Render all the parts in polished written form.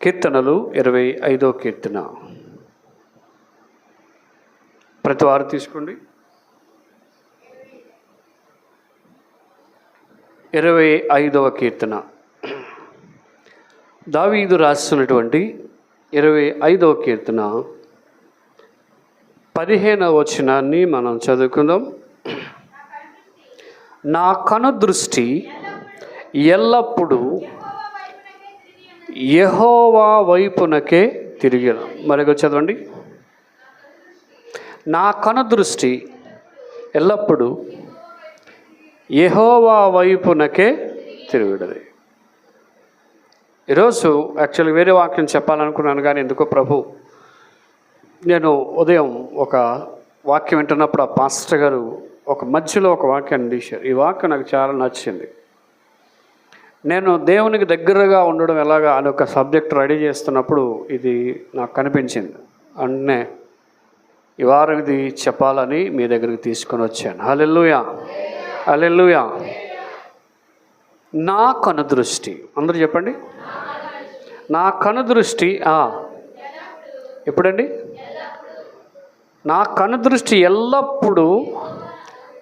కీర్తనలు 25వ కీర్తన. ప్రతి వారు తీసుకోండి. 25వ కీర్తన దావీదు రాస్తున్నటువంటి 25వ కీర్తన 15వ వచనాన్ని మనం చదువుకుందాం. నా కనుదృష్టి ఎల్లప్పుడూ యెహోవా వైపునకే తిరిగిన. మరొక చదవండి. నా కనుదృష్టి ఎల్లప్పుడూ యెహోవా వైపునకే తిరుగుడది. ఈరోజు యాక్చువల్లీ వేరే వాక్యం చెప్పాలనుకున్నాను, కానీ ఎందుకో ప్రభు నేను ఉదయం ఒక వాక్యం వింటున్నప్పుడు ఆ పాస్టర్ గారు ఒక మధ్యలో ఒక వాక్యాన్ని తీశారు. ఈ వాక్యం నాకు చాలా నచ్చింది. నేను దేవునికి దగ్గరగా ఉండడం ఎలాగా అని ఒక సబ్జెక్ట్ రెడీ చేస్తున్నప్పుడు ఇది నాకు కనిపించింది. అంటే ఈ వారం ఇది చెప్పాలని మీ దగ్గరికి తీసుకొని వచ్చాను. హల్లెలూయా, హల్లెలూయా. నా కనుదృష్టి, అందరూ చెప్పండి. నా కనుదృష్టి ఎప్పుడండి? నా కనుదృష్టి ఎల్లప్పుడూ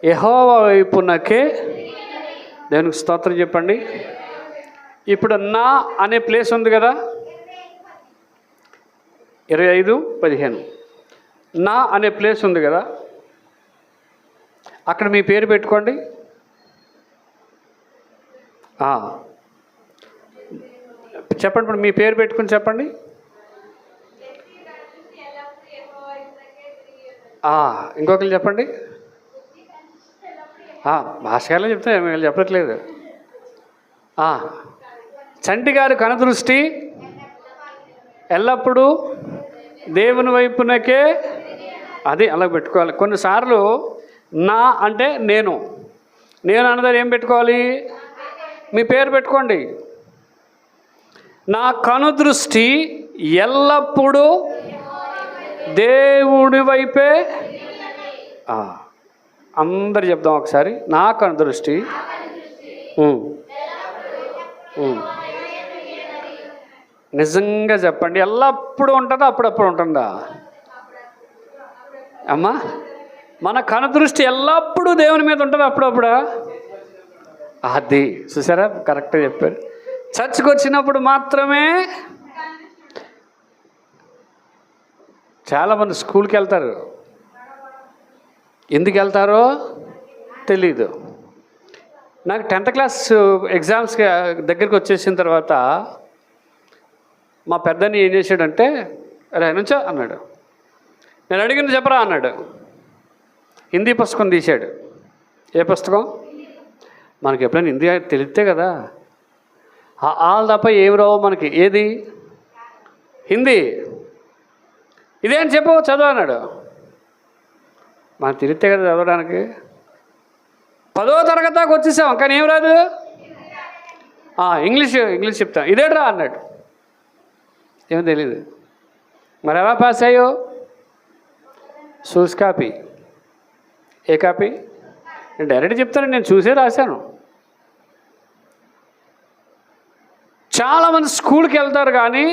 యెహోవా వైపునకే. దేవునికి స్తోత్రం చెప్పండి. ఇప్పుడు నా అనే ప్లేస్ ఉంది కదా, 25:15 నా అనే ప్లేస్ ఉంది కదా, అక్కడ మీ పేరు పెట్టుకోండి. చెప్పండి, ఇప్పుడు మీ పేరు పెట్టుకుని చెప్పండి. ఇంకొకరు చెప్పండి. భాషగానే చెప్తే వీళ్ళు చెప్పట్లేదు. చంటి గారి కనుదృష్టి ఎల్లప్పుడూ దేవుని వైపునకే. అది అలా పెట్టుకోవాలి. కొన్నిసార్లు నా అంటే నేను అన్నదాన్ని ఏం పెట్టుకోవాలి? మీ పేరు పెట్టుకోండి. నా కనుదృష్టి ఎల్లప్పుడూ దేవుడి వైపే. అందరు చెప్దాం ఒకసారి. నా కనుదృష్టి నిజంగా చెప్పండి, ఎల్లప్పుడూ ఉంటుందా అప్పుడప్పుడు ఉంటుందా? అమ్మా, మన కనుదృష్టి ఎల్లప్పుడూ దేవుని మీద ఉంటుంది అప్పుడప్పుడా? అది చూసారా, కరెక్ట్గా చెప్పారు. చర్చ్కి వచ్చినప్పుడు మాత్రమే. చాలామంది స్కూల్కి వెళ్తారు, ఎందుకు వెళ్తారో తెలీదు. నాకు 10th క్లాస్ ఎగ్జామ్స్కి దగ్గరికి వచ్చేసిన తర్వాత మా పెద్దని ఏం చేశాడంటే, అరే నుంచో అన్నాడు. నేను అడిగింది చెప్పరా అన్నాడు. హిందీ పుస్తకం తీశాడు. ఏ పుస్తకం? మనకి ఎప్పుడైనా హిందీ తెలిస్తే కదా, ఆల్ తప్ప ఏమి రావు మనకి. ఏది? హిందీ. ఇదేం చెప్పు చదువు అన్నాడు. మనకు తెలిస్తే కదా చదవడానికి. 10వ తరగతి దాకా వచ్చేసాం, కానీ ఏం రాదు. ఇంగ్లీష్ చెప్తాం. ఇదేట్రా అన్నాడు. ఏమో తెలీదు. మరి ఎలా పాస్ అయ్యో? చూసి కాపీ. A copy? నేను డైరెక్ట్ చెప్తాను, నేను చూసే రాశాను. చాలామంది స్కూల్కి వెళ్తారు కానీ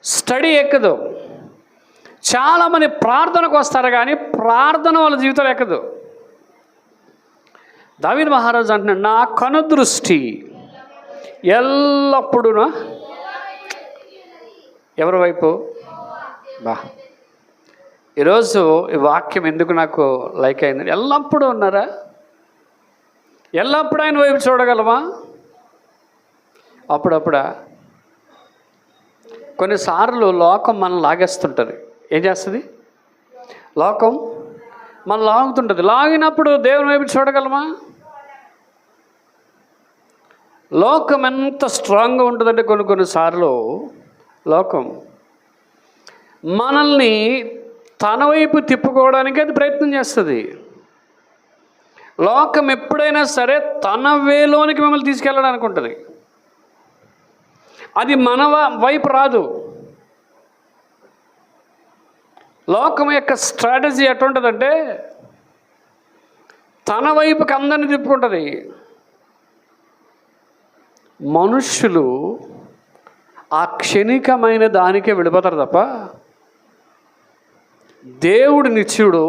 స్టడీ ఎక్కదు. చాలామంది ప్రార్థనకు వస్తారు కానీ ప్రార్థన వాళ్ళ జీవితంలో ఎక్కదు. దావీదు మహారాజు అంటున్నాడు, నా కనుదృష్టి ఎల్లప్పుడూ ఎవరి వైపు? ఈరోజు ఈ వాక్యం ఎందుకు నాకు లైక్ అయింది? ఎల్లప్పుడూ ఉన్నారా? ఎల్లప్పుడూ ఆయన వైపు చూడగలమా? అప్పుడప్పుడా? కొన్నిసార్లు లోకం మనం లాగేస్తుంటుంది. ఏం చేస్తుంది? లోకం మనం లాగుతుంటుంది. లాగినప్పుడు దేవుని వైపు చూడగలమా? లోకం ఎంత స్ట్రాంగ్గా ఉంటుందంటే కొన్నిసార్లు లోకం మనల్ని తన వైపు తిప్పుకోవడానికి అది ప్రయత్నం చేస్తుంది. లోకం ఎప్పుడైనా సరే తన వేలోనికి మిమ్మల్ని తీసుకెళ్ళడానికి ఉంటుంది. అది మన వైపు రాదు. లోకం యొక్క స్ట్రాటజీ ఎటువంటిదంటే తన వైపుకి అందరిని తిప్పుకుంటుంది. మనుష్యులు ఆ క్షణికమైన దానికే వెళ్ళిపోతారు తప్ప దేవుడు నిత్యుడు,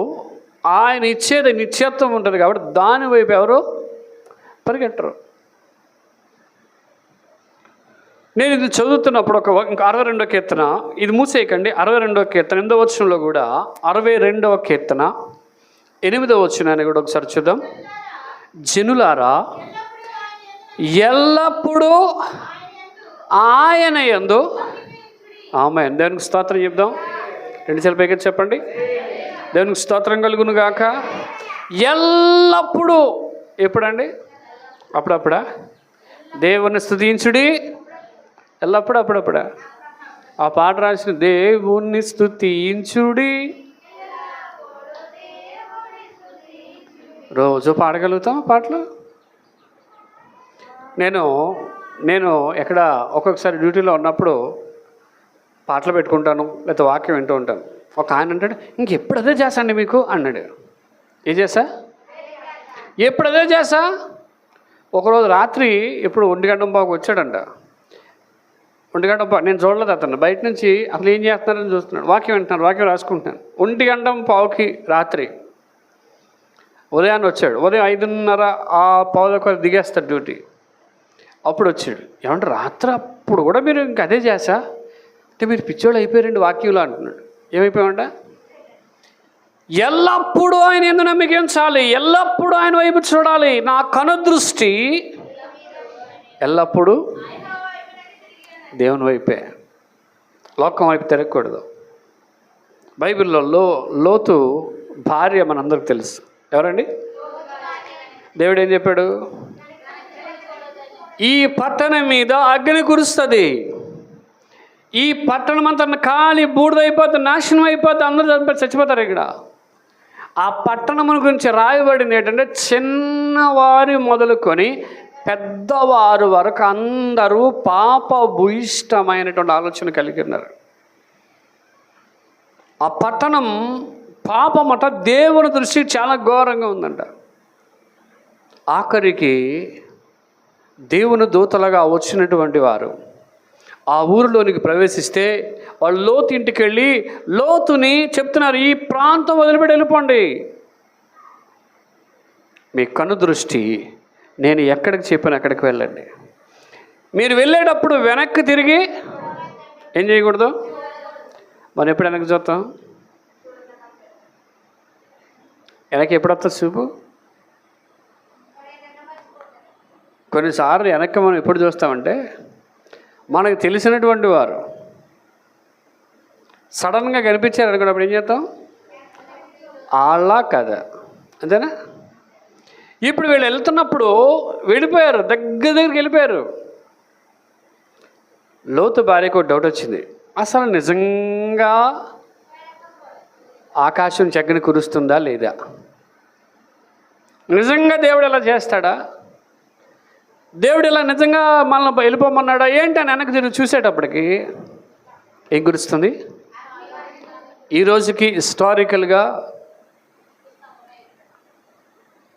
ఆయన ఇచ్చేది నిత్యత్వం ఉంటుంది కాబట్టి దాని వైపు ఎవరు పరిగెట్టరు. నేను ఇది చదువుతున్నప్పుడు ఇంకా 62వ కీర్తన, ఇది మూసేయకండి. 62వ కీర్తన 8వ వచనంలో కూడా 62వ కీర్తన 8వ వచనాన్ని కూడా ఒకసారి చూద్దాం. జనులారా ఎల్లప్పుడూ ఆయన యందు ఆమేన్. దేవునికి స్తోత్రం చెప్దాం. 2 సార్లు పైకి చెప్పండి. దేవునికి స్తోత్రం కలుగును గాక. ఎల్లప్పుడూ ఎప్పుడండి? అప్పుడప్పుడా? దేవుని స్తుతించుడి ఎల్లప్పుడు అప్పుడప్పుడా? ఆ పాట రాసిన దేవుణ్ణి స్తుతించుడి రోజు పాడగలుగుతాం పాటలు. నేను ఎక్కడ ఒక్కొక్కసారి డ్యూటీలో ఉన్నప్పుడు పాటలు పెట్టుకుంటాను, లేకపోతే వాక్యం వింటూ ఉంటాను. ఒక ఆయన అంటాడు, ఇంకెప్పుడు అదే చేస్తాండి మీకు అన్నాడు. ఏం చేసా? ఎప్పుడు అదే చేసా? ఒకరోజు రాత్రి ఎప్పుడు 1:15 వచ్చాడంట. 1:15 నేను చూడలేదు అతను, బయట నుంచి అసలు ఏం చేస్తున్నారని చూస్తున్నాడు. వాక్యం వింటున్నాను, వాక్యం రాసుకుంటున్నాను. 1:15 రాత్రి ఉదయాన్నే వచ్చాడు. ఉదయం 5:30 ఆ పావులకు దిగేస్తాడు డ్యూటీ. అప్పుడు వచ్చాడు. ఏమంటే రాత్రి అప్పుడు కూడా మీరు ఇంక అదే చేసా అంటే మీరు పిచ్చోళ్ళు అయిపోయారండి వాక్యంలో అంటున్నాడు. ఏమైపోయామంట? ఎల్లప్పుడూ ఆయన యందు నమ్మిక ఉంచాలి, ఎల్లప్పుడూ ఆయన వైపు చూడాలి. నా కనుదృష్టి ఎల్లప్పుడూ దేవుని వైపే, లోకం వైపు తిరగకూడదు. బైబిల్లో లోతు భార్య మనందరికి తెలుసు. ఎవరండి? దేవుడు ఏం చెప్పాడు? ఈ పట్టణం మీద అగ్ని కురుస్తుంది, ఈ పట్టణం అంతా ఖాళీ బూడిదైపోతుంది, నాశనం అయిపోతుంది, అందరూ చచ్చిపోతారు. ఇక్కడ ఆ పట్టణం గురించి రాయబడింది ఏంటంటే చిన్నవారి మొదలుకొని పెద్దవారు వరకు అందరూ పాపభూయిష్టమైనటువంటి ఆలోచన కలిగి ఉన్నారు. ఆ పట్టణం పాపమట దేవుని దృష్టికి చాలా ఘోరంగా ఉందంట. ఆఖరికి దేవుని దూతలుగా వచ్చినటువంటి వారు ఆ ఊరిలోనికి ప్రవేశిస్తే వాళ్ళు లోతు ఇంటికి వెళ్ళి లోతుని చెప్తున్నారు, ఈ ప్రాంతం వదిలిపెట్టి వెళ్ళిపోండి, మీ కన్ను దృష్టి నేను ఎక్కడికి చెప్పాను అక్కడికి వెళ్ళండి. మీరు వెళ్ళేటప్పుడు వెనక్కి తిరిగి ఏం చేయకూడదు. మనం ఎప్పుడు వెనక్కి చూస్తాం? వెనక్కి ఎప్పుడు వస్తుంది చూపు? కొన్నిసార్లు వెనక్కి మనం ఎప్పుడు చూస్తామంటే మనకు తెలిసినటువంటి వారు సడన్గా కనిపించారు అనుకున్నప్పుడు ఏం చేస్తాం? అలా కదా, అంతేనా? ఇప్పుడు వీళ్ళు వెళ్తున్నప్పుడు వెళ్ళిపోయారు, దగ్గరికి వెళ్ళిపోయారు. లోతు భార్యకు డౌట్ వచ్చింది, అసలు నిజంగా ఆకాశం చెగ్గని కురుస్తుందా లేదా? నిజంగా దేవుడు ఎలా చేస్తాడా? దేవుడు ఇలా నిజంగా మనల్ని వెళ్ళిపోమన్నాడా ఏంటి అని వెనక్కి తిరిగి చూసేటప్పటికి ఏం కురుస్తుంది? ఈ రోజుకి హిస్టారికల్గా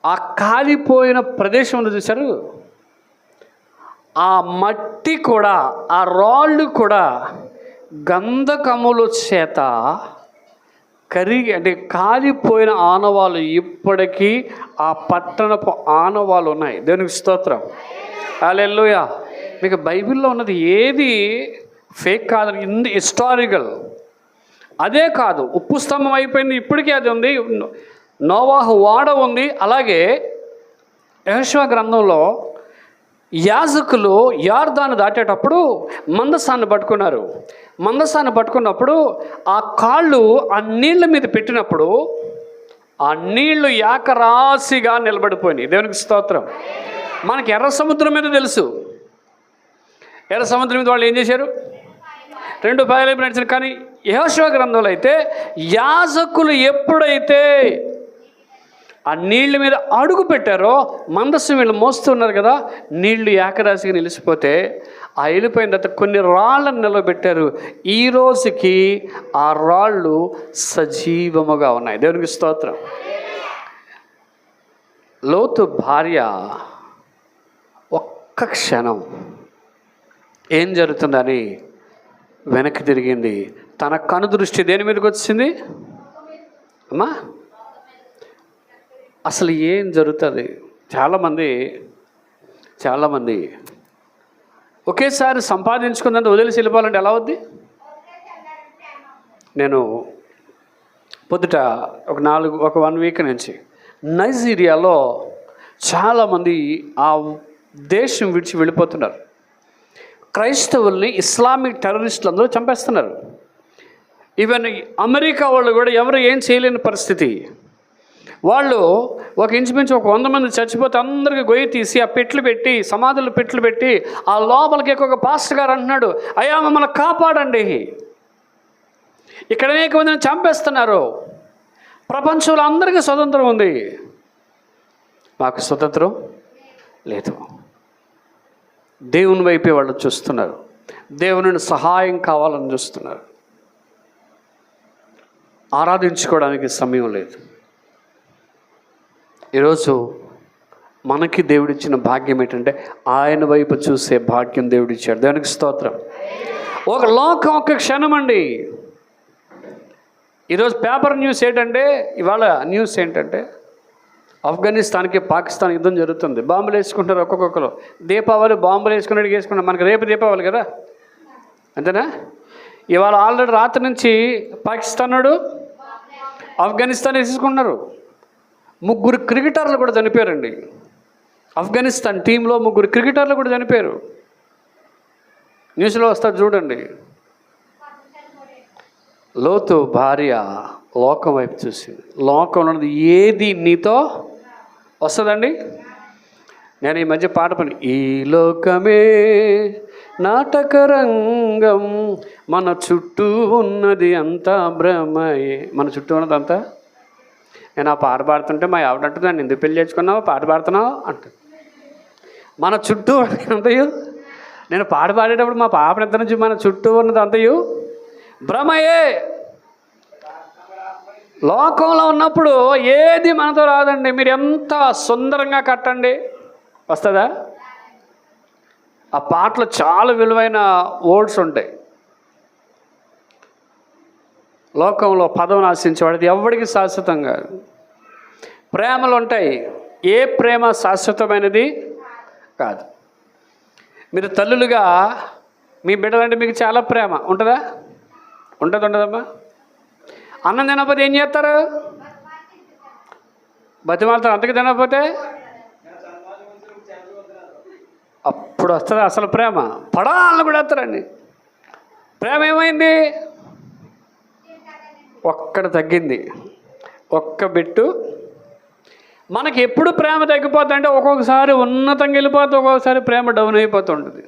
ఆ కాలిపోయిన ప్రదేశం ఉంది చూశారు, ఆ మట్టి కూడా ఆ రాళ్ళు కూడా గంధకముల చేత కరిగి అంటే కాలిపోయిన ఆనవాళ్ళు ఇప్పటికీ ఆ పట్టణపు ఆనవాళ్ళు ఉన్నాయి. దేవునికి స్తోత్రం, హల్లెలూయా. మీకు బైబిల్లో ఉన్నది ఏది ఫేక్ కాదు, ఇంది హిస్టారికల్. అదే కాదు, ఉప్పు స్తంభం అయిపోయింది, ఇప్పటికీ అది ఉంది. నోవాహు వాడ ఉంది. అలాగే యెహోషువ గ్రంథంలో యాజకులు యార్దాను దాటేటప్పుడు మందసాన్ని పట్టుకున్నారు. మందసాన్ని పట్టుకున్నప్పుడు ఆ కాళ్ళు ఆ నీళ్ళ మీద పెట్టినప్పుడు ఆ నీళ్లు ఏకరాశిగా నిలబడిపోయినాయి. దేవునికి స్తోత్రం. మనకి ఎర్ర సముద్రం మీద తెలుసు, ఎర్ర సముద్రం మీద వాళ్ళు ఏం చేశారు? 2 పాయలు నడిచారు. కానీ యెహోషువ గ్రంథంలో అయితే యాజకులు ఎప్పుడైతే ఆ నీళ్ళ మీద అడుగు పెట్టారో, మందస్సు వీళ్ళు మోస్తున్నారు కదా, నీళ్లు ఏకరాశిగా నిలిచిపోతే ఆ వెళ్ళిపోయిన తర్వాత కొన్ని రాళ్ళను నిలబెట్టారు. ఈ రోజుకి ఆ రాళ్ళు సజీవముగా ఉన్నాయి. దేవునికి స్తోత్రం. లోతు భార్య ఒక్క క్షణం ఏం జరుగుతుందని వెనక్కి తిరిగింది. తన కనుదృష్టి దేని మీదకి వచ్చింది అమ్మా? అసలు ఏం జరుగుతుంది? చాలామంది ఒకేసారి సంపాదించుకున్నంత వదిలేసి వెళ్ళిపోవాలంటే ఎలా అవుద్ది? నేను పొద్దుట ఒక 1 వీక్ నుంచి నైజీరియాలో చాలామంది ఆ దేశం విడిచి వెళ్ళిపోతున్నారు. క్రైస్తవుల్ని ఇస్లామిక్ టెర్రరిస్టులు అందరూ చంపేస్తున్నారు. ఈవెన్ అమెరికా వాళ్ళు కూడా ఎవరు ఏం చేయలేని పరిస్థితి. వాళ్ళు ఇంచుమించు 100 మంది చచ్చిపోతే అందరికీ గొయ్యి తీసి ఆ పెట్లు పెట్టి, సమాధులు పెట్లు పెట్టి, ఆ లోపలికి ఒక పాస్టర్ గారు అంటున్నాడు, అయ్యా మమ్మల్ని కాపాడండి, ఇక్కడ అనేక మందిని చంపేస్తున్నారు, ప్రపంచంలో అందరికీ స్వతంత్రం ఉంది, మాకు స్వతంత్రం లేదు. దేవుని వైపే వాళ్ళు చూస్తున్నారు. దేవుని సహాయం కావాలని చూస్తున్నారు. ఆరాధించుకోవడానికి సమయం లేదు. ఈరోజు మనకి దేవుడిచ్చిన భాగ్యం ఏంటంటే ఆయన వైపు చూసే భాగ్యం దేవుడిచ్చాడు. దేవునికి స్తోత్రం. ఒక క్షణం అండి. ఈరోజు పేపర్ న్యూస్ ఏంటంటే, ఇవాళ న్యూస్ ఏంటంటే ఆఫ్ఘనిస్తాన్కి పాకిస్తాన్ యుద్ధం జరుగుతుంది. బాంబులు వేసుకుంటారు ఒక్కొక్కరు. దీపావళి బాంబులు వేసుకున్నాడు. మనకి రేపు దీపావళి కదా, అంతేనా? ఇవాళ ఆల్రెడీ రాత్రి నుంచి పాకిస్తాన్ ఆఫ్ఘనిస్తాన్ వేసుకుంటున్నారు. 3 క్రికెటర్లు కూడా చనిపోయారండి. ఆఫ్ఘనిస్తాన్ టీంలో 3 క్రికెటర్లు కూడా చనిపోయారు. న్యూస్లో వస్తారు చూడండి. లోతు భార్య లోకం వైపు చూసింది. లోకంలో ఏది నీతో వస్తుందండి? నేను ఈ మధ్య పాట పని, ఈ లోకమే నాటకరంగం, మన చుట్టూ ఉన్నది అంతా భ్రమయే. మన చుట్టూ ఉన్నది అంతా. నేను ఆ పాట పాడుతుంటే మా ఆవిడ అంటుంది, నన్ను ఎందుకు పెళ్లి చేసుకున్నావు, పాట పాడుతున్నావు అంటుంది. మన చుట్టూ అంతయు, నేను పాట పాడేటప్పుడు మా పాప ఎంత నుంచి మన చుట్టూ ఉన్నది అంతయు భ్రమయే. లోకంలో ఉన్నప్పుడు ఏది మనతో రాదండి. మీరు ఎంత సుందరంగా కట్టండి, వస్తుందా? ఆ పాటలో చాలా విలువైన వర్డ్స్ ఉంటాయి. లోకంలో పదవిని ఆశించేవాడిది ఎవరికి శాశ్వతం కాదు. ప్రేమలు ఉంటాయి, ఏ ప్రేమ శాశ్వతమైనది కాదు. మీరు తల్లులుగా మీ బిడ్డలంటే మీకు చాలా ప్రేమ ఉంటుందా? ఉండదమ్మా? అన్నం తినకపోతే ఏం చేస్తారు? బతిమాలతారు. అంతకు తినకపోతే అప్పుడు వస్తుంది అసలు ప్రేమ. పడాలను కూడా వస్తారండి. ప్రేమ ఏమైంది? ఒక్కడ తగ్గింది, ఒక్క బిట్టు. మనకి ఎప్పుడు ప్రేమ తగ్గిపోతుంది అంటే ఒక్కొక్కసారి ఉన్నతంగా వెళ్ళిపోతుంది, ఒక్కొక్కసారి ప్రేమ డౌన్ అయిపోతుంటుంది.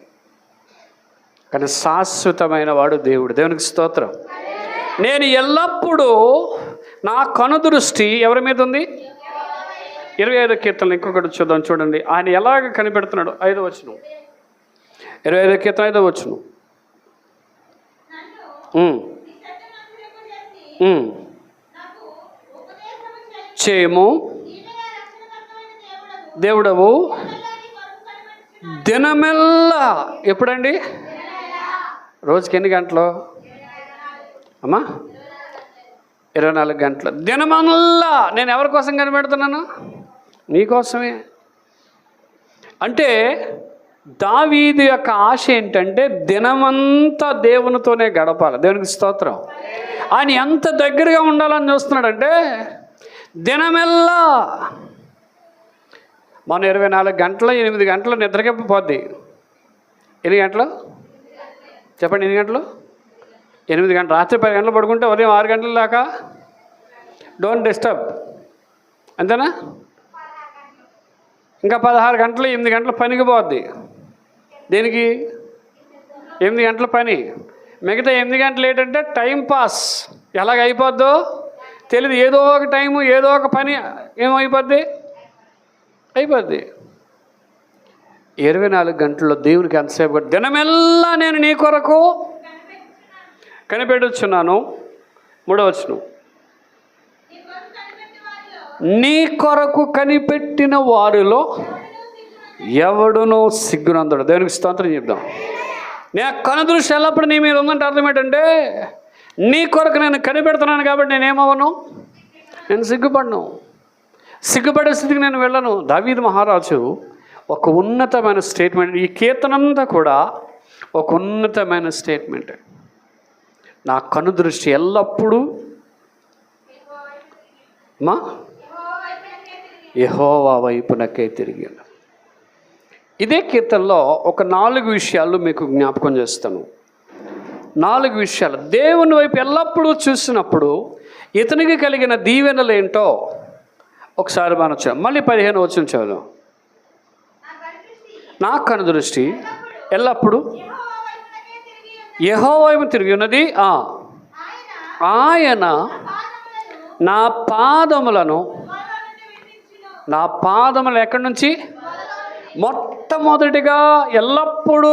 కానీ శాశ్వతమైన వాడు దేవుడు. దేవునికి స్తోత్రం. నేను ఎల్లప్పుడూ నా కనుదృష్టి ఎవరి మీద ఉంది? 25వ కీర్తనలు ఇంకొకటి చూద్దాం, చూడండి ఆయన ఎలాగ కనిపెడుతున్నాడు. 5వ వచనం, 25వ కీర్తన 5వ వచనం. చేయము దేవుడవు దినమెల్లా. ఎప్పుడండి? రోజుకి ఎన్ని గంటలు అమ్మా? 24 గంటలు. దినమల్లా నేను ఎవరి కోసం కనిపెడుతున్నాను? నీకోసమే. అంటే దావీదు యొక్క ఆశ ఏంటంటే దినమంతా దేవునితోనే గడపాలి. దేవునికి స్తోత్రం. ఆయన ఎంత దగ్గరగా ఉండాలని చూస్తున్నాడంటే దినమెల్లా. మన 24 గంటలు 8 గంటలు నిద్రకే పోద్ది. ఎన్ని గంటలు చెప్పండి? 8 గంటలు, 8 గంటలు. రాత్రి 10 గంటలు పడుకుంటే ఉదయం 6 గంటల దాకా డోంట్ డిస్టర్బ్, అంతేనా? ఇంకా 16 గంటలు 8 గంటల పనికి పోద్ది. దేనికి? 8 గంటల పని. మిగతా 8 గంటలు ఏంటంటే టైం పాస్. ఎలాగ అయిపోద్దో తెలియదు. ఏదో ఒక టైము, ఏదో ఒక పని ఏమైపోద్ది, అయిపోద్ది. 24 గంటల్లో దేవునికి ఎంతసేపు? దినమెల్లా నేను నీ కొరకు కనిపెట్టుచున్నాను. 3వ వచనం, నీ కొరకు కనిపెట్టిన వారిలో ఎవడునో సిగ్గునందడు. దేవునికి స్తోత్రం చెప్దాం. నా కనుదృష్టి ఎల్లప్పుడు నీ మీద ఉందంటే అర్థం ఏంటంటే నీ కొరకు నేను కనిపెడుతున్నాను కాబట్టి నేనేమవను, నేను సిగ్గుపడను, సిగ్గుపడే స్థితికి నేను వెళ్ళను. దావీదు మహారాజు ఒక ఉన్నతమైన స్టేట్మెంట్, ఈ కీర్తనంతా కూడా ఒక ఉన్నతమైన స్టేట్మెంట్. నా కనుదృష్టి ఎల్లప్పుడూ యెహోవా వైపునకే తిరిగి. ఇదే కీర్తనలో ఒక 4 విషయాలు మీకు జ్ఞాపకం చేస్తాను. 4 విషయాలు దేవుని వైపు ఎల్లప్పుడూ చూసినప్పుడు ఇతనికి కలిగిన దీవెనలు ఏంటో ఒకసారి మనం మళ్ళీ 15 వచనం చదువు. నా కనుదృష్టి ఎల్లప్పుడూ యెహోవా వైపు తిరిగి ఉన్నది. ఆయన నా పాదములను ఎక్కడి నుంచి, మొట్టమొదటిగా ఎల్లప్పుడూ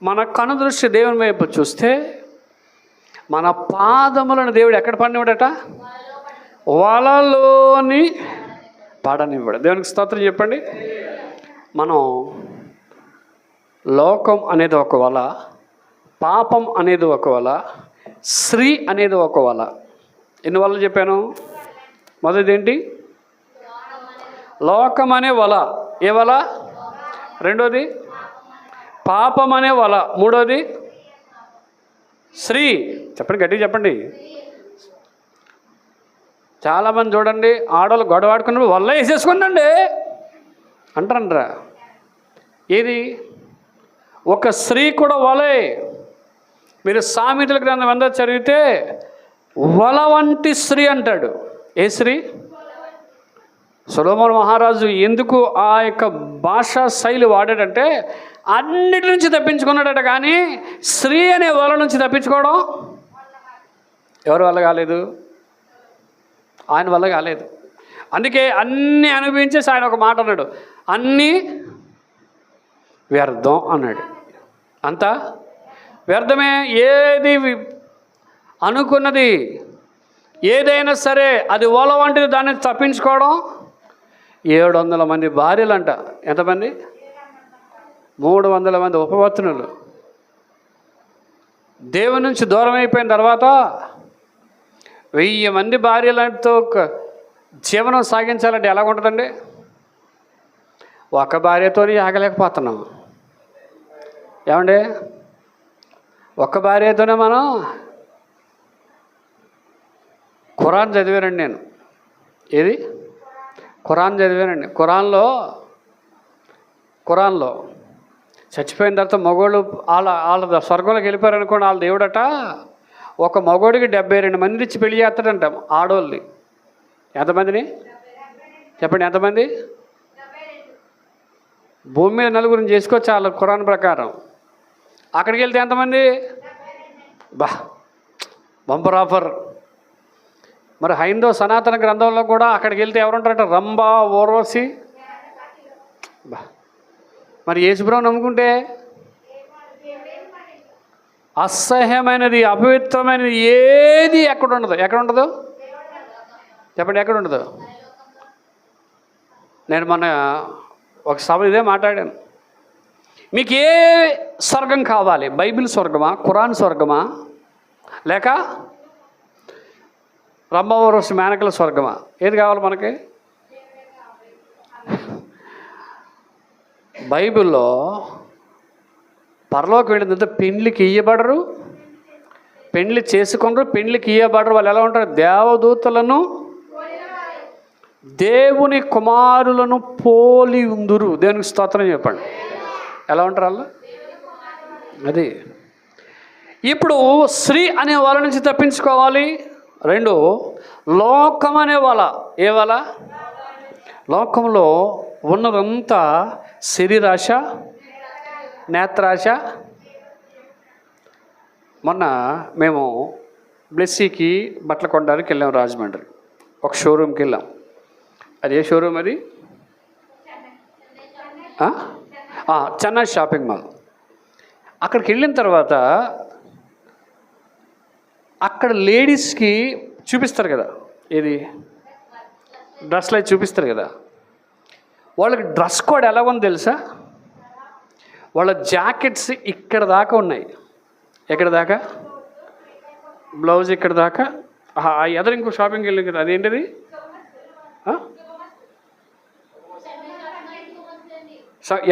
మన కనుదృష్టి దేవుని వైపు చూస్తే మన పాదములను దేవుడు ఎక్కడ పడినివ్వడట, వలలోని పడనివ్వడు. దేవునికి స్తోత్రం చెప్పండి. మనం లోకం అనేది ఒక వల, పాపం అనేది ఒక వల, స్త్రీ అనేది ఒక వల. ఎన్ని వలలు చెప్పాను? మొదటిది ఏంటి? లోకం అనే వల. ఏ వల? రెండోది పాపం అనే వల. మూడోది స్త్రీ. చెప్పండి, గట్టిగా చెప్పండి. చాలామంది చూడండి, ఆడవాళ్ళు గొడవ ఆడుకున్నప్పుడు వల్ల వేసేసుకుందండి అంటారంటారా. ఏది? ఒక స్త్రీ కూడా వలే. మీరు సామెతల గ్రంథం అంతా చదివితే వల వంటి స్త్రీ అంటాడు. ఏ స్త్రీ? సొలొమోను మహారాజు ఎందుకు ఆ యొక్క భాషా శైలి వాడాడంటే అన్నిటి నుంచి తప్పించుకున్నాడట, కానీ స్త్రీ అనే వల నుంచి తప్పించుకోవడం ఎవరి వల్ల కాలేదు? ఆయన వల్ల కాలేదు. అందుకే అన్నీ అనుభవించేసి ఆయన ఒక మాట అన్నాడు, అన్నీ వ్యర్థం అన్నాడు. అంతా వ్యర్థమే. ఏది అనుకున్నది ఏదైనా సరే అది వల వంటిది, దాన్ని తప్పించుకోవడం. 700 మంది భార్యలంట. ఎంతమంది? 300 మంది ఉపపత్నులు. దేవుని నుంచి దూరం అయిపోయిన తర్వాత 1000 మంది భార్యలతో జీవనం సాగించాలంటే ఎలా ఉంటుందండి? ఒక భార్యతోనే ఆగలేకపోతున్నాం ఏమండి? ఒక్క భార్యతోనే మనం ఖురాన్ చదివానండి నేను. ఏది? ఖురాన్ చదివానండి. ఖురాన్లో చచ్చిపోయిన తర్వాత మగోళ్ళు వాళ్ళ స్వర్గంలోకి వెళ్ళిపోయారనుకోండి, వాళ్ళ దేవుడట ఒక మగోడికి 72 మంది ఇచ్చి పెళ్లి చేస్తాడంట ఆడోళ్ళని. ఎంతమందిని చెప్పండి? ఎంతమంది? భూమి మీద 4 చేసుకోవచ్చు వాళ్ళ ఖురాన్ ప్రకారం. అక్కడికి వెళ్తే ఎంతమంది? Bumper offer. మరి హైందవ సనాతన గ్రంథంలో కూడా అక్కడికి వెళ్తే ఎవరుంటారట? రంభా, ఊర్వశి. మరి యేసుప్రభువు నమ్ముకుంటే అసహ్యమైనది, అపవిత్రమైనది ఏది ఎక్కడ ఉండదు. ఎక్కడ ఉండదు చెప్పండి? ఎక్కడ ఉండదు? నేను మన ఒక సభ ఇదే మాట్లాడాను. మీకు ఏ స్వర్గం కావాలి? బైబిల్ స్వర్గమా, ఖురాన్ స్వర్గమా, లేక రంభావరసు మేనకల స్వర్గమా? ఏది కావాలి మనకి? బైబిల్లో పరలోకి వెళ్ళినంత పెండ్లికి ఇయ్యబడరు, పెండ్లి చేసుకొనరు, పెండ్లికి ఇయ్యబడరు. వాళ్ళు ఎలా ఉంటారు? దేవదూతలను, దేవుని కుమారులను పోలి ఉందురు. దేవునికి స్తోత్రం చెప్పండి. ఎలా ఉంటారు వాళ్ళు? అది. ఇప్పుడు స్త్రీ అనే వాళ్ళ నుంచి తప్పించుకోవాలి. 2 లోకం అనే వల. ఏ వల? లోకంలో ఉన్నదంతా శరీరాశ, నేత్రాశ. మొన్న మేము బ్లెస్సీకి బట్టలు కొనడానికి వెళ్ళాం రాజమండ్రి. ఒక షోరూమ్కి వెళ్ళాం. అది ఏ షోరూమ్? అది చెన్నై షాపింగ్ మాల్. అక్కడికి వెళ్ళిన తర్వాత అక్కడ లేడీస్కి చూపిస్తారు కదా, ఏది డ్రెస్లు అయితే చూపిస్తారు కదా. వాళ్ళకి డ్రెస్ కోడ్ ఎలా ఉంది తెలుసా? వాళ్ళ జాకెట్స్ ఇక్కడ దాకా ఉన్నాయి. ఎక్కడ దాకా? బ్లౌజ్ ఇక్కడ దాకా. ఎదరు ఇంకో షాపింగ్కి వెళ్ళి కదా, అదేంటిది?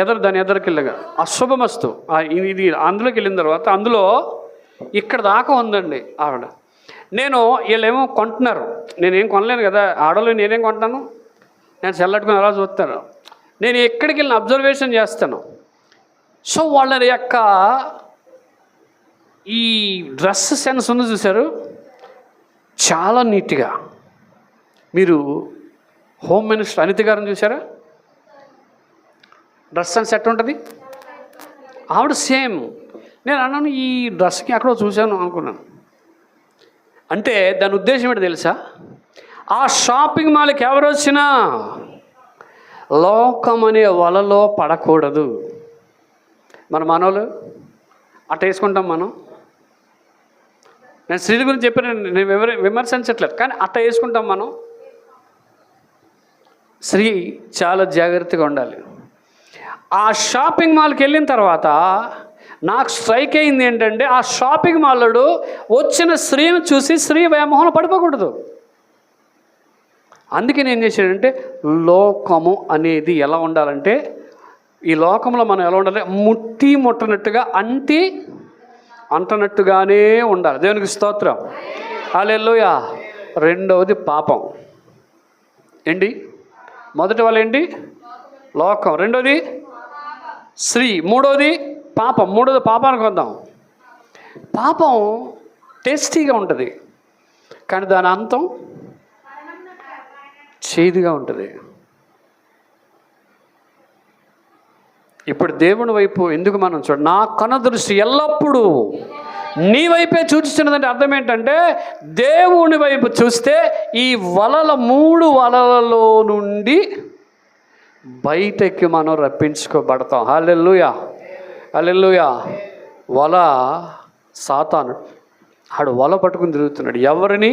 ఎదరు, దాని ఎదరికి వెళ్ళగా అశుభమస్తు. ఇది అందులోకి వెళ్ళిన తర్వాత అందులో ఇక్కడ దాకా ఉందండి ఆవిడ. వీళ్ళేమో కొంటున్నారు, నేనేం కొనలేను కదా, ఆడలో నేనేం కొంటాను, నేను చెల్లట్టుకుని అలా చూస్తాను. నేను ఎక్కడికి వెళ్ళిన అబ్జర్వేషన్ చేస్తాను. సో వాళ్ళ యొక్క ఈ డ్రెస్ సెన్స్ ఉంది చూసారు, చాలా నీట్గా. మీరు హోమ్ మినిస్టర్ అనిత గారిని చూసారా? డ్రెస్ సెన్స్ ఎట్లా ఉంటుంది? ఆవిడ సేమ్. నేను అన్నాను ఈ డ్రెస్కి ఎక్కడో చూశాను అనుకున్నాను. అంటే దాని ఉద్దేశం ఏంటో తెలుసా? ఆ షాపింగ్ మాల్కి ఎవరు వచ్చినా లోకం అనే వలలో పడకూడదు. మనోళ్ళు అట్ట వేసుకుంటాం మనం. నేను స్త్రీల గురించి చెప్పాను, నేను విమర్శించట్లేదు, కానీ అట్ట వేసుకుంటాం మనం. స్త్రీ చాలా జాగ్రత్తగా ఉండాలి. ఆ షాపింగ్ మాల్కి వెళ్ళిన తర్వాత నాకు స్ట్రైక్ అయింది ఏంటంటే, ఆ షాపింగ్ మాల్లో వచ్చిన స్త్రీని చూసి స్త్రీ వ్యామోహంలో పడిపోకూడదు. అందుకే నేను ఏం చేశానంటే, లోకము అనేది ఎలా ఉండాలంటే, ఈ లోకంలో మనం ఎలా ఉండాలి? ముట్టనట్టుగా అంటనట్టుగానే ఉండాలి. దేవునికి స్తోత్రం, హల్లెలూయా. రెండవది పాపం. ఏంటి? మొదటి వాళ్ళు ఏంటి? లోకం. రెండోది స్త్రీ. మూడోది పాపం. మూడోది పాపానికి వద్దాం. పాపం టేస్టీగా ఉంటుంది, కానీ దాని అంతం చేదుగా ఉంటుంది. ఇప్పుడు దేవుని వైపు ఎందుకు మనం నా కనుదృష్టి ఎల్లప్పుడూ నీ వైపే చూచిస్తున్నదంటే అర్థం ఏంటంటే, దేవుని వైపు చూస్తే ఈ 3 వలలలో నుండి బయటకి మనం రప్పించుకోబడతాం. హల్లెలూయా, హల్లెలూయా. వల సాతాను, ఆడు వల పట్టుకుని తిరుగుతున్నాడు. ఎవరిని?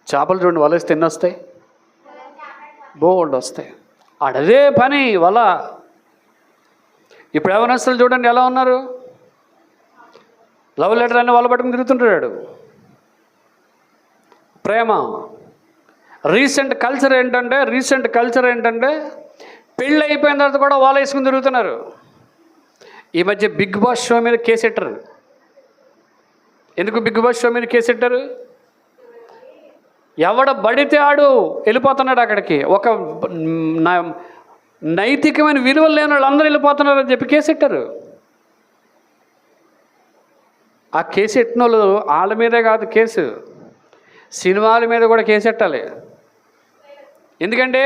చేపలు చూడండి, వలేస్తే ఎన్ని వస్తాయి? బోల్డ్ వస్తాయి. ఆడదే పని వల. ఇప్పుడు యవనస్తులు చూడండి ఎలా ఉన్నారు, లవ్ లెటర్ అని వల పట్టుకుని తిరుగుతుంటాడు. ప్రేమ. రీసెంట్ కల్చర్ ఏంటంటే పెళ్ళి అయిపోయిన తర్వాత కూడా వల వేసుకుని తిరుగుతున్నారు. ఈ మధ్య బిగ్ బాస్ షో మీద కేసు పెట్టారు. ఎందుకు బిగ్ బాస్ షో మీద కేసు పెట్టారు? ఎవడ బడితే ఆడు వెళ్ళిపోతున్నాడు అక్కడికి. ఒక నైతికమైన విలువలు లేని వాళ్ళు అందరూ వెళ్ళిపోతున్నారని చెప్పి కేసు పెట్టారు. ఆ కేసు పెట్టిన వాళ్ళు వాళ్ళ మీదే కాదు కేసు, సినిమాల మీద కూడా కేసు పెట్టాలి. ఎందుకంటే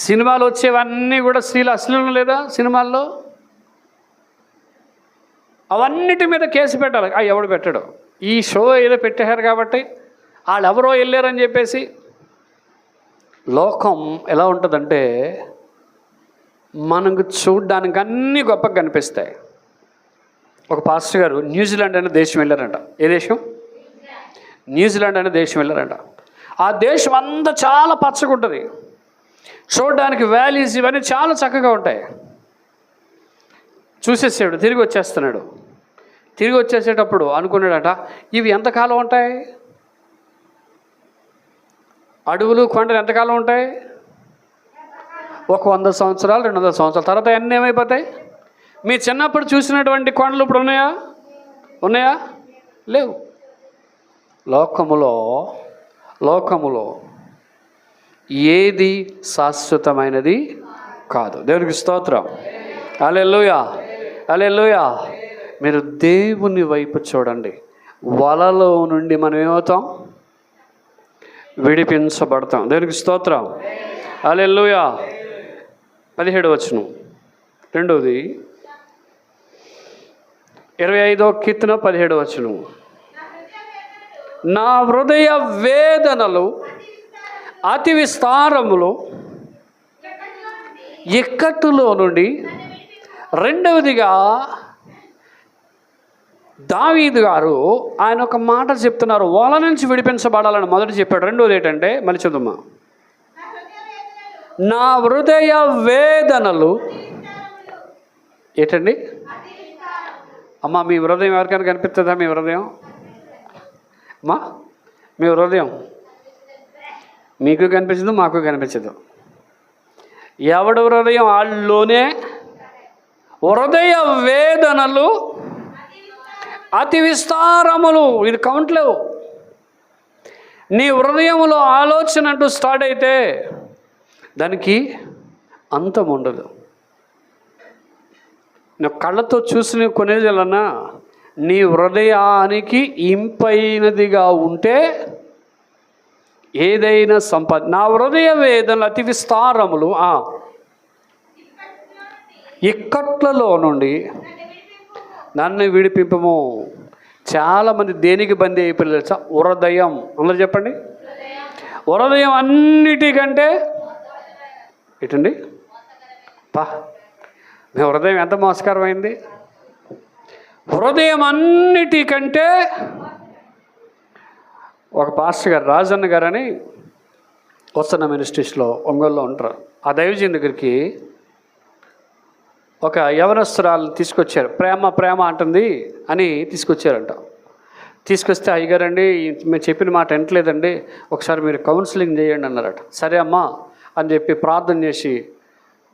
సినిమాలు వచ్చేవన్నీ కూడా స్త్రీలు అశ్లీలం లేదా సినిమాల్లో, అవన్నిటి మీద కేసు పెట్టాలి. ఎవడు పెట్టాడు? ఈ షో ఏదో పెట్టారు కాబట్టి వాళ్ళు ఎవరో వెళ్ళారని చెప్పేసి. లోకం ఎలా ఉంటుందంటే, మనకు చూడ్డానికి అన్నీ గొప్పగా కనిపిస్తాయి. ఒక పాస్టర్ గారు న్యూజిలాండ్ అనే దేశం వెళ్ళారంట. ఏ దేశం? న్యూజిలాండ్ అనే దేశం వెళ్ళారంట. ఆ దేశం అంతా చాలా పచ్చగా ఉంటుంది, చూడడానికి వ్యాలీస్ ఇవన్నీ చాలా చక్కగా ఉంటాయి. చూసేసాడు, తిరిగి వచ్చేస్తున్నాడు. తిరిగి వచ్చేసేటప్పుడు అనుకున్నాడట, ఇవి ఎంతకాలం ఉంటాయి? అడవులు కొండలు ఎంతకాలం ఉంటాయి? ఒక 100 సంవత్సరాలు, 200 సంవత్సరాల తర్వాత అన్నీ ఏమైపోతాయి? మీ చిన్నప్పుడు చూసినటువంటి కొండలు ఇప్పుడు ఉన్నాయా? లేవు. లోకములో ఏది శాశ్వతమైనది కాదు. దేవునికి స్తోత్రం, హల్లెలూయా, హల్లెలూయా. మీరు దేవుని వైపు చూడండి. వలలో నుండి మనం ఏమవుతాం? విడిపించబడతాం. దేవునికి స్తోత్రం, హల్లెలూయా. 17వ వచనం, రెండవది 25వ కీర్తన 17వ వచనం. నా హృదయ వేదనలు అతి విస్తారములు, ఇక్కట్టులో నుండి. రెండవదిగా దావీదు గారు ఆయన ఒక మాట చెప్తున్నారు, వల నుంచి విడిపించబడాలని మొదటి చెప్పాడు. రెండవది ఏంటంటే, మళ్ళీ చదువుమా. నా హృదయ వేదనలు ఏంటండి? అమ్మ, మీ హృదయం ఎవరికైనా కనిపిస్తుందా? మీ హృదయం అమ్మా, మీ హృదయం మీకు కనిపించదు, మాకు కనిపించదు. ఎవడు హృదయం వాళ్ళలోనే హృదయ వేదనలు అతి విస్తారములు. ఇది కౌంట్ లేవు. నీ హృదయంలో ఆలోచన అంటూ స్టార్ట్ అయితే దానికి అంతం ఉండదు. నువ్వు కళ్ళతో చూసి కొనేదలన్నా నీ హృదయానికి ఇంపైనదిగా ఉంటే ఏదైనా సంపద. నా హృదయ వేదనలు అతి విస్తారములు, ఇక్కట్లలో నుండి నన్ను విడిపింపము. చాలామంది దేనికి బందీ అయిపోయారు తెలుసా? హృదయం. అందరూ చెప్పండి. హృదయం అన్నిటికంటే ఏంటండి? మీ హృదయం ఎంత మోసకరమైంది. హృదయం అన్నిటికంటే. ఒక పాస్టర్ గారు, రాజన్న గారు అని వస్తున్న మినిస్ట్రీస్లో ఒంగోలులో ఉంటారు. ఆ దైవజన్ దగ్గరికి ఒక యవనస్తురాలను తీసుకొచ్చారు. ప్రేమ అంటుంది అని తీసుకొచ్చారంట. తీసుకొస్తే, అయ్యగారండి మేము చెప్పిన మాట వింటలేదండి, ఒకసారి మీరు కౌన్సిలింగ్ చేయండి అన్నారట. సరే అమ్మా అని చెప్పి ప్రార్థన చేసి,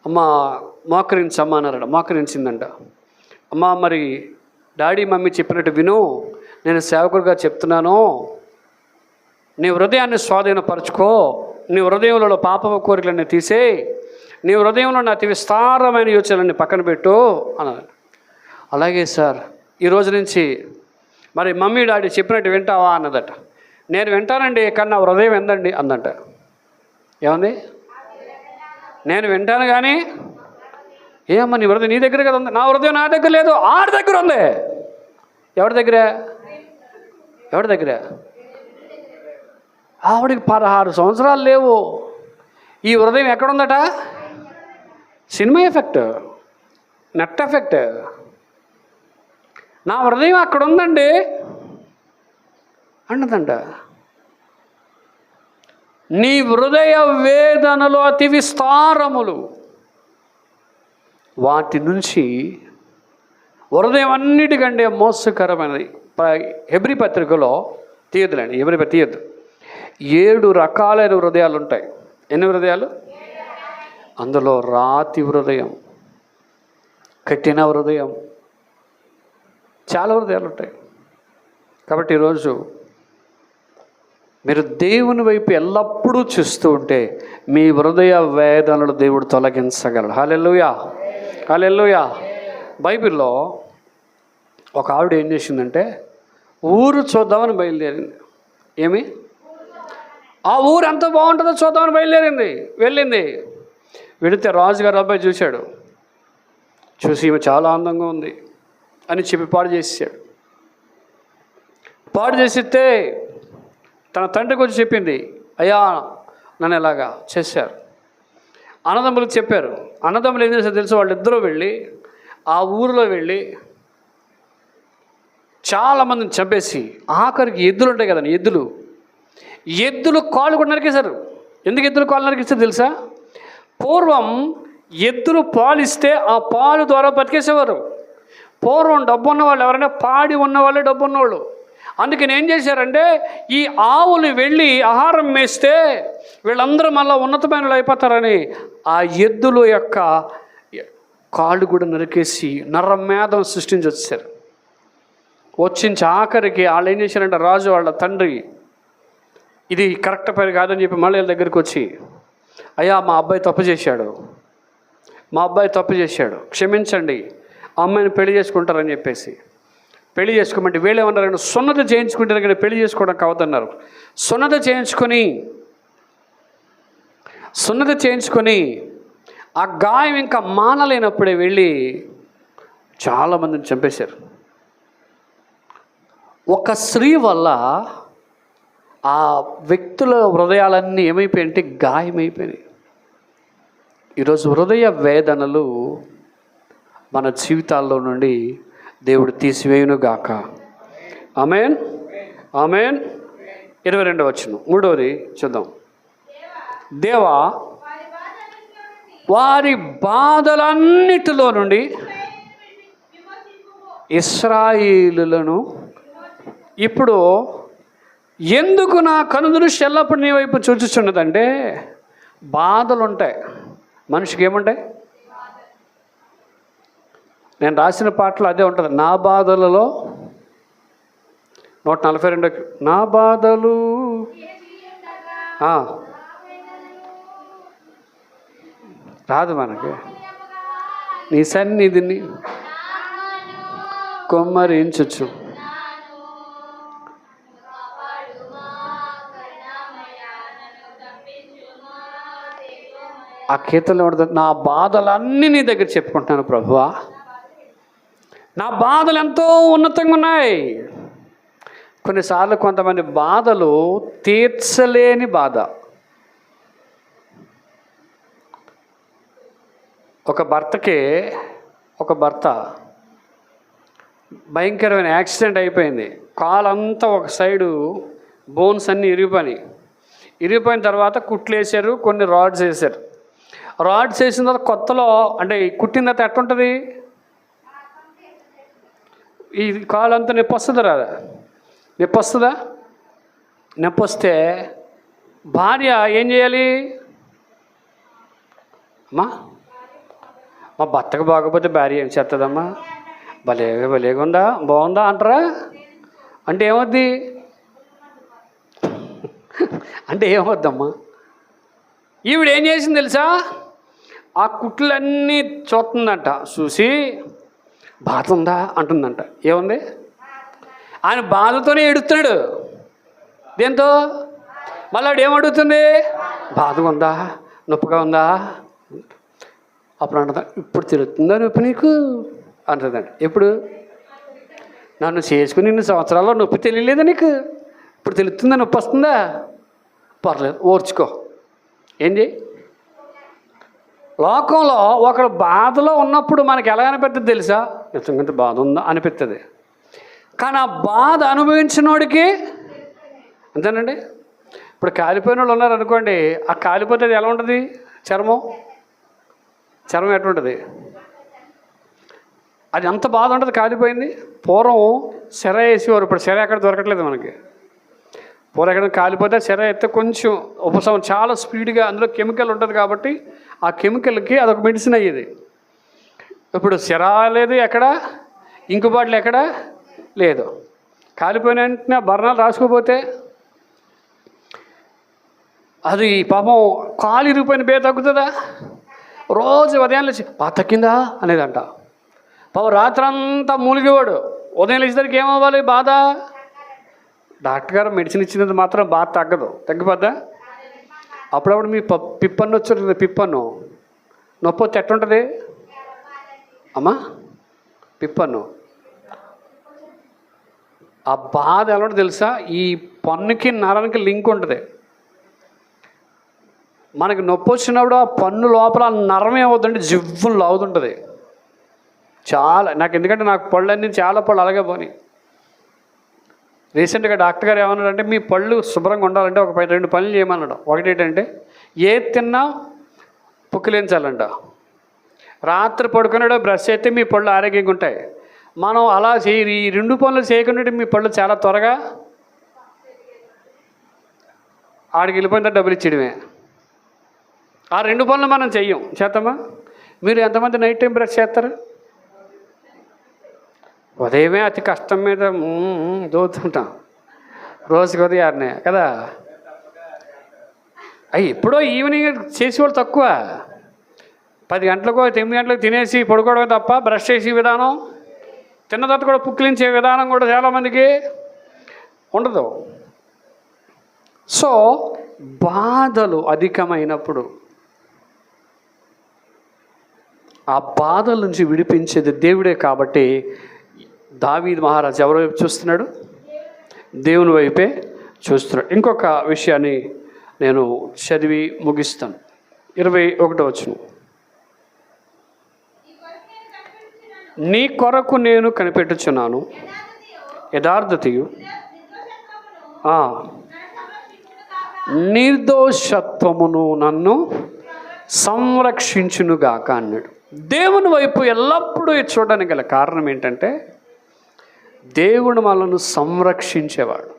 అమ్మ మోకరించమ్మా అన్నారట. మోకరించిందంట. అమ్మ, మరి డాడీ మమ్మీ చెప్పినట్టు విను, నేను సేవకుడిగా చెప్తున్నాను, నీ హృదయాన్ని స్వాధీనపరచుకో, నీ హృదయంలో పాప కోరికలన్నీ తీసేయి, నీ హృదయంలో నా అతి విస్తారమైన యోచనలన్నీ పక్కన పెట్టు అన్నారు. అలాగే సార్, ఈ రోజు నుంచి మరి మమ్మీ డాడీ చెప్పినట్టు వింటావా అన్నదట. నేను వింటానండి, కానీ నా హృదయం ఎందండి అందంట. ఏమంది? నేను వింటాను కానీ ఏమన్నా నీ హృదయం నీ దగ్గర కదా ఉంది. నా హృదయం నా దగ్గర లేదు, ఆడి దగ్గర ఉంది. ఎవరి దగ్గర? ఆవిడికి 16 సంవత్సరాలు లేవు. ఈ హృదయం ఎక్కడుందట? Cinema effect, net effect. నా హృదయం అక్కడ ఉందండి అన్నదంట. నీ హృదయ వేదనలు అతి విస్తారములు. వాటి నుంచి హృదయం అన్నిటికంటే మోసకరమైనది. హెబ్రీ పత్రికలో తీయద్దులేండి, తీయద్దు. 7 రకాలైన హృదయాలు ఉంటాయి. ఎన్ని హృదయాలు? అందులో రాతి హృదయం, కఠిన హృదయం, చాలా హృదయాలు ఉంటాయి. కాబట్టి ఈరోజు మీరు దేవుని వైపు ఎల్లప్పుడూ చూస్తూ ఉంటే మీ హృదయ వేదనలు దేవుడు తొలగించగలడు. హల్లెలూయా, హల్లెలూయా. బైబిల్లో ఒక ఆవిడ ఏం చేసిందంటే ఊరు చూద్దామని బయలుదేరింది. ఏమి? ఆ ఊరు ఎంత బాగుంటుందో చూద్దామని బయలుదేరింది. వెళ్ళింది. వెళితే రాజుగారు అబ్బాయి చూశాడు. చూసి ఈమె చాలా అందంగా ఉంది అని చెప్పి పాడు చేసేసాడు. పాడు చేసిస్తే తన తండ్రికి వచ్చి చెప్పింది, అయ్యా నన్ను ఎలాగా చేశారు. అన్నదమ్ములకు చెప్పారు. అన్నదమ్ములు ఏం చేశారు తెలుసు? వాళ్ళిద్దరూ వెళ్ళి ఆ ఊరిలో వెళ్ళి చాలామందిని చంపేసి ఆఖరికి ఎద్దులు ఉంటాయి కదండి, ఎద్దులు కాళ్ళు కూడా నరికేశారు. ఎందుకు ఎద్దులు కాళ్ళు నరికిస్తే తెలుసా? పూర్వం ఎద్దులు పాలు ఇస్తే ఆ పాలు ద్వారా బతికేసేవారు. పూర్వం డబ్బు ఉన్నవాళ్ళు ఎవరైనా పాడి ఉన్నవాళ్ళే డబ్బు ఉన్నవాళ్ళు. అందుకని ఏం చేశారంటే ఈ ఆవులు వెళ్ళి ఆహారం మేస్తే వీళ్ళందరూ మళ్ళీ ఉన్నతమైన అయిపోతారని ఆ ఎద్దుల యొక్క కాళ్ళు కూడా నరికేసి నరమేధం సృష్టించి వచ్చారు. వచ్చించి ఆఖరికి వాళ్ళు ఏం చేశారంటే రాజు వాళ్ళ తండ్రి ఇది కరెక్ట్ పని కాదని చెప్పి మళ్ళీ వీళ్ళ దగ్గరికి వచ్చి, అయ్యా మా అబ్బాయి తప్పు చేశాడు, క్షమించండి, ఆ అమ్మాయిని పెళ్లి చేసుకుంటారని చెప్పేసి పెళ్లి చేసుకోమంటే వీళ్ళు ఏమన్నారంటే సున్నత చేయించుకుంటారు కానీ పెళ్లి చేసుకోవడం కావద్దన్నారు. సున్నత చేయించుకొని ఆ గాయం ఇంకా మానలేనప్పుడే వెళ్ళి చాలామందిని చంపేశారు. ఒక స్త్రీ వల్ల ఆ వ్యక్తుల హృదయాలన్నీ ఏమైపోయాయంటే గాయమైపోయినాయి. ఈరోజు హృదయ వేదనలు మన జీవితాల్లో నుండి దేవుడు తీసివేయునుగాక. ఆమేన్, ఆమేన్. 22వ వచనం, 3వది చూద్దాం. దేవా వారి బాధలన్నిటిలో నుండి ఇశ్రాయేలులను ఇప్పుడు ఎందుకు నా కనుదృష్టి ఎల్లప్పుడు నీ వైపు చూచుచున్నదంటే బాధలు ఉంటాయి. మనిషికి ఏముంటాయి? నేను రాసిన పాటలో అదే ఉంటుంది. నా బాధలలో 142 నా బాధలు రాదు మనకి. నీ సన్నిధిని కొమ్మరించు. ఆ కీర్తనలో ఉంటుంది, నా బాధలన్నీ నీ దగ్గర చెప్పుకుంటున్నాను ప్రభువా. నా బాధలు ఎంతో ఉన్నతంగా ఉన్నాయి. కొన్నిసార్లు కొంతమంది బాధలు తీర్చలేని బాధ. ఒక భర్త భయంకరమైన యాక్సిడెంట్ అయిపోయింది. కాలంతా ఒక సైడు బోన్స్ అన్నీ ఇరిగిపోయిన తర్వాత కుట్లు వేసారు, కొన్ని రాడ్స్ వేసారు. రాడ్స్ వేసిన తర్వాత కొత్తలో అంటే కుట్టిన తర్వాత ఎట్టుంటుంది? ఈ కాలంతా నొప్పి వస్తుందా రాదా? నొప్పి వస్తుందా? నొప్పి వస్తే భార్య ఏం చేయాలి? అమ్మా మా భర్తకు బాగోపోతే భార్య ఏం చేస్తుందమ్మా? భలేగా ఉందా, బాగుందా అంటారా? అంటే ఏమవుద్ది? అంటే ఏమవుద్దమ్మా? ఈవిడ ఏం చేసింది తెలుసా? ఆ కుట్లన్నీ చూస్తుందంట, చూసి బాధ ఉందా అంటుందంట. ఏముంది? ఆయన బాధతోనే ఎడుతున్నాడు. దేంతో? మళ్ళీ ఆవిడ ఏమడుగుతుంది? బాధ ఉందా, నొప్పిగా ఉందా? అప్పుడు అంటుందా, ఇప్పుడు తెలుస్తుందా నొప్పి నీకు అంటుందండి. ఎప్పుడు? నన్ను చేసుకుని 2 సంవత్సరాల్లో నొప్పి తెలియలేదా నీకు? ఇప్పుడు తెలుస్తుందా? నొప్పి వస్తుందా? పర్లేదు, ఓర్చుకో. ఏంటి? లోకంలో ఒకరు బాధలో ఉన్నప్పుడు మనకి ఎలా అనిపిస్తుంది తెలుసా? నిజంగా బాధ ఉందా అనిపిస్తుంది. కానీ ఆ బాధ అనుభవించినోడికి అంతేనండి. ఇప్పుడు కాలిపోయిన వాళ్ళు ఉన్నారు అనుకోండి, ఆ కాలిపోతే ఎలా ఉంటుంది? చర్మం ఎట్లుంటుంది? అది అంత బాధ ఉంటుంది కాలిపోయింది. పూర్వం సెర వేసేవారు, ఇప్పుడు సెర ఎక్కడ దొరకట్లేదు మనకి. పూర్వం ఎక్కడ కాలిపోతే సెర ఎత్తే కొంచెం ఉపశమనం, చాలా స్పీడ్గా అందులో కెమికల్ ఉంటుంది కాబట్టి ఆ కెమికల్కి అదొక మెడిసిన్ అయ్యేది. ఇప్పుడు సెర లేదు, ఎక్కడ ఇంకు బాటిల్ ఎక్కడ లేదు. కాలిపోయిన వెంటనే బర్ణాలు రాసుకోపోతే అది పాపం కాలు ఇరిగిపోయిన బే తగ్గుతుందా? రోజు ఉదయం లేచి బాధ తగ్గిందా అనేదంట. పాపం రాత్రంతా మూలిగేవాడు, ఉదయం లేచేసరికి ఏమవ్వాలి? బాధ. డాక్టర్ గారు మెడిసిన్ ఇచ్చినంత మాత్రం బాధ తగ్గిపోద్దా? అప్పుడప్పుడు మీ పిప్పన్ను వచ్చి పిప్పన్ను నొప్పి వచ్చి ఎట్టుంటుంది అమ్మా? పిప్పన్ను ఆ బాధ ఎలా ఉంటుంది తెలుసా? ఈ పన్నుకి నరానికి లింక్ ఉంటుంది. మనకి నొప్పి వచ్చినప్పుడు ఆ పన్ను లోపల నరం ఏమవుతుందంటే జివ్వులు లాగుతుంటుంది చాలా. ఎందుకంటే నాకు పళ్ళన్నీ చాలా పళ్ళు అలాగే పోనీ. రీసెంట్గా డాక్టర్ గారు ఏమన్నాడంటే, మీ పళ్ళు శుభ్రంగా ఉండాలంటే ఒక 2 పనులు చేయమన్నాడు. ఒకటి ఏంటంటే, ఏది తిన్నా పుక్కిలించాలంట. రాత్రి పడుకున్నాడో బ్రష్ చేస్తే మీ పళ్ళు ఆరోగ్యంగా ఉంటాయి. మనం అలా ఈ 2 పనులు చేయకుండా మీ పళ్ళు చాలా త్వరగా ఆడికి వెళ్ళిపోయిన డబ్బులు ఇచ్చేయడమే. ఆ 2 పనులు మనం చేస్తామా? మీరు ఎంతమంది నైట్ టైం బ్రష్ చేస్తారు? ఉదయమే అతి కష్టం మీద దోతుంటాం, రోజుకి ఉదయాన్నే కదా. ఎప్పుడో ఈవినింగ్ చేసేవాళ్ళు తక్కువ. 10 గంటలకు 9 గంటలకు తినేసి పడుకోవడమే తప్ప బ్రష్ చేసే విధానం, తిన్న తర్వాత కూడా పుక్కిలించే విధానం కూడా చాలామందికి ఉండదు. సో బాధలు అధికమైనప్పుడు ఆ బాధల నుంచి విడిపించేది దేవుడే. కాబట్టి దావీదు మహారాజు ఎవరి వైపు చూస్తున్నాడు? దేవుని వైపే చూస్తున్నాడు. ఇంకొక విషయాన్ని నేను చదివి ముగిస్తాను. 21వ వచనం, నీ కొరకు నేను కనిపెట్టుచున్నాను, యథార్థతయు నిర్దోషత్వమును నన్ను సంరక్షించునుగాక అన్నాడు. దేవుని వైపు ఎల్లప్పుడూ చూడడానికి గల కారణం ఏంటంటే, దేవుడు మనల్ని సంరక్షించేవాడు,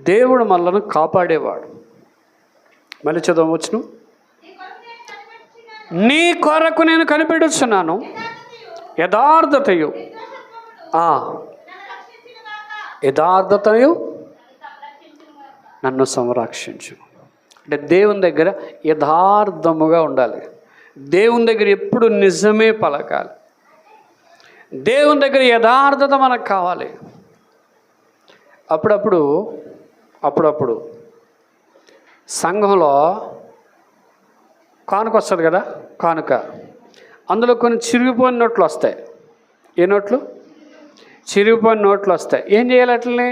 దేవుడు మనల్ని కాపాడేవాడు. మళ్ళీ చదవచ్చును. నీ కొరకు నేను కనిపెడుచున్నాను యథార్థతయు యథార్థతయు నన్ను సంరక్షించు. అంటే దేవుని దగ్గర యథార్థముగా ఉండాలి. దేవుని దగ్గర ఎప్పుడు నిజమే పలకాలి. దేవుని దగ్గర యథార్థత మనకు కావాలి. అప్పుడప్పుడు సంఘంలో కానుక వస్తుంది కదా, కానుక, అందులో కొన్ని చిరిగిపోయిన నోట్లు వస్తాయి. ఏ నోట్లు? చిరిగిపోయిన నోట్లు వస్తాయి. ఏం చేయాలి అట్లనే?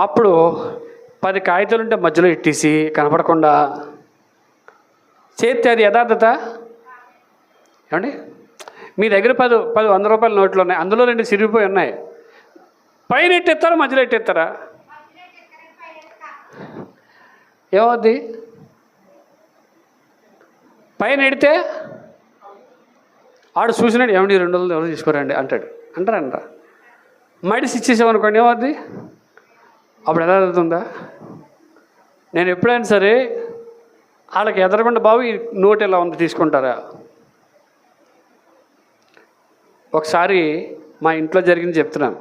అప్పుడు 10 కాగితాలు ఉంటే మధ్యలో ఇట్టేసి కనపడకుండా చేస్తే అది యథార్థత ఏమండి? మీ దగ్గర 10 100 రూపాయల నోట్లు ఉన్నాయి, అందులో 2 చిరిగిపోయి ఉన్నాయి. పైన ఎట్టేస్తారా, మధ్యలో ఎట్టేస్తారా? ఏమవుద్ది? పైన ఎడితే ఆడు చూసినాడు, ఏమండి 200 ఎవరు తీసుకోరండి అంటాడు. అంటారా? మడిసి ఇచ్చేసామనుకోండి, ఏమవుద్ది? అప్పుడు ఎలా అవుతుందా? నేను ఎప్పుడైనా సరే వాళ్ళకి ఎదరకుండా, బాబు ఈ నోట్ ఎలా ఉంది తీసుకుంటారా? ఒకసారి మా ఇంట్లో జరిగింది చెప్తున్నాను.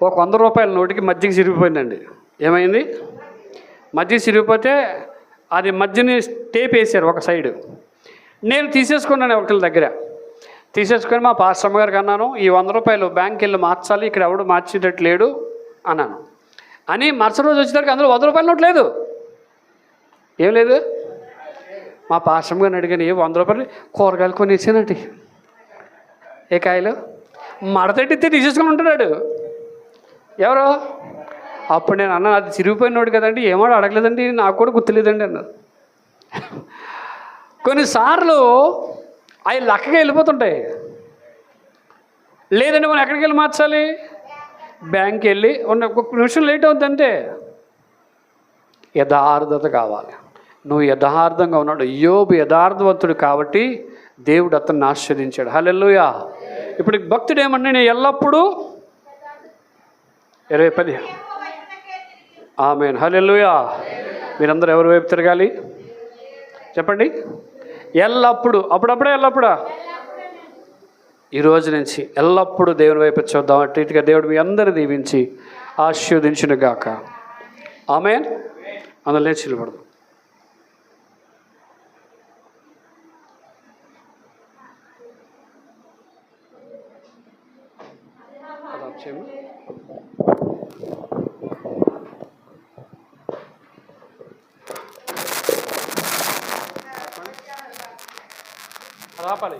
ఒక 100 రూపాయల నోటికి మధ్యకి చిరిగిపోయిందండి. ఏమైంది? మధ్య చిరిగిపోతే అది మధ్యని టేప్ వేసారు ఒక సైడు. నేను తీసేసుకున్నాను ఒకళ్ళ దగ్గర. తీసేసుకొని మా పాస్టమ్మ గారికి అన్నాను, ఈ 100 రూపాయలు బ్యాంక్కి వెళ్ళి మార్చాలి, ఇక్కడ ఎవడు మార్చేటట్టు లేడు అన్నాను. అని మరుసటి రోజు వచ్చేసరికి అందులో 100 రూపాయల నోట్ లేదు. ఏం లేదు. మా పాస్టమ్మ గారిని అడిగాను, 100 రూపాయలు కూరగాయలు కొనేసానండి. ఏ కాయలు? మడతెట్టితే తీసేసుకొని ఉంటున్నాడు. ఎవరు? అప్పుడు నేను అన్నాను, అది చిరిగిపోయినోడు కదండి, ఏమో అడగలేదండి, నాకు కూడా గుర్తులేదండి అన్నారు. కొన్నిసార్లు అవి లక్కగా వెళ్ళిపోతుంటాయి. లేదండి మనం ఎక్కడికి వెళ్ళి మార్చాలి? బ్యాంక్కి వెళ్ళి ఒక నిమిషం లేట్ అవుతుందంటే. యథార్థత కావాలి. నువ్వు యథార్థంగా ఉన్నాడు. యోబు యథార్థవంతుడు కాబట్టి దేవుడు అతన్ని ఆశీర్వదించాడు. హల్లెలూయా. ఇప్పుడు భక్తుడు ఏమన్నా, నేను ఎల్లప్పుడూ 20:10 ఆమేన్. హల్లెలూయా. మీరందరూ ఎవరి వైపు తిరగాలి చెప్పండి? ఎల్లప్పుడూ. అప్పుడప్పుడే ఎల్లప్పుడా? ఈరోజు నుంచి ఎల్లప్పుడూ దేవుని వైపు చూద్దాం. అటు ఇటుగా దేవుడు మీ అందరిని దీవించి ఆశీర్వదించును గాక. ఆమేన్. అందులో లేచి నిలబడదాం. రాపాలి.